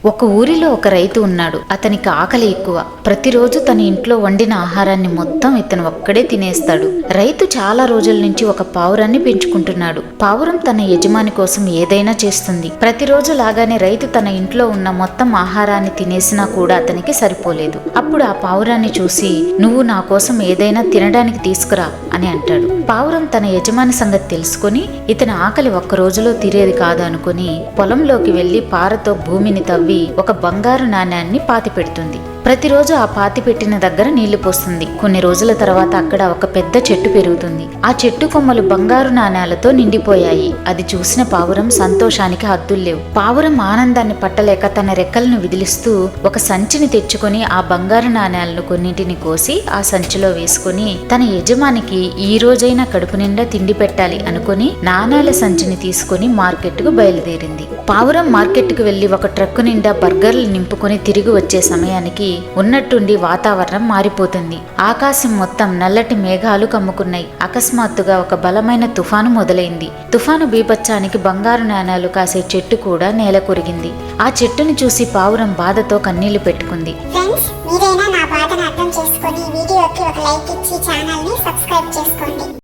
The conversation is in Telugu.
ఒక ఊరిలో ఒక రైతు ఉన్నాడు. అతనికి ఆకలి ఎక్కువ. ప్రతిరోజు తన ఇంట్లో వండిన ఆహారాన్ని మొత్తం ఇతను ఒక్కడే తినేస్తాడు. రైతు చాలా రోజుల నుంచి ఒక పావురాన్ని పెంచుకుంటున్నాడు. పావురం తన యజమాని కోసం ఏదైనా చేస్తుంది. ప్రతిరోజు లాగానే రైతు తన ఇంట్లో ఉన్న మొత్తం ఆహారాన్ని తినేసినా కూడా అతనికి సరిపోలేదు. అప్పుడు ఆ పావురాన్ని చూసి, "నువ్వు నా కోసం ఏదైనా తినడానికి తీసుకురా" అని అంటాడు. పావురం తన యజమాని సంగతి తెలుసుకుని, ఇతని ఆకలి ఒక్క రోజులో తీరేది కాదు అనుకుని పొలంలోకి వెళ్లి పారతో భూమిని తవ్వి ఒక బంగారు నాణ్యాన్ని పాతిపెడుతుంది. ప్రతిరోజు ఆ పాతి పెట్టిన దగ్గర నీళ్లు పోస్తుంది. కొన్ని రోజుల తర్వాత అక్కడ ఒక పెద్ద చెట్టు పెరుగుతుంది. ఆ చెట్టు కొమ్మలు బంగారు నాణ్యాలతో నిండిపోయాయి. అది చూసిన పావురం సంతోషానికి హద్దుల్లేవు. పావురం ఆనందాన్ని పట్టలేక తన రెక్కలను విదిలిస్తూ ఒక సంచిని తెచ్చుకొని ఆ బంగారు నాణ్యాలను కొన్నింటిని కోసి ఆ సంచిలో వేసుకుని తన యజమానికి ఈ రోజైనా కడుపు నిండా తిండి పెట్టాలి అనుకుని నాణ్యాల సంచిని తీసుకుని మార్కెట్కు బయలుదేరింది. పావురం మార్కెట్కు వెళ్లి ఒక ట్రక్కు నిండా బర్గర్లు నింపుకొని తిరిగి వచ్చే సమయానికి ఉన్నట్టుండి వాతావరణం మారిపోతుంది. ఆకాశం మొత్తం నల్లటి మేఘాలు కమ్ముకున్నాయి. అకస్మాత్తుగా ఒక బలమైన తుఫాను మొదలైంది. తుఫాను బీభత్సానికి బంగారు నాణాలు కాసే చెట్టు కూడా నేల కొరిగింది. ఆ చెట్టుని చూసి పావురం బాధతో కన్నీళ్లు పెట్టుకుంది. ఫ్రెండ్స్, మీరైనా నా బాధను అర్థం చేసుకొని వీడియోకి ఒక లైక్ ఇచ్చి ఛానల్ ని సబ్స్క్రైబ్ చేసుకోండి.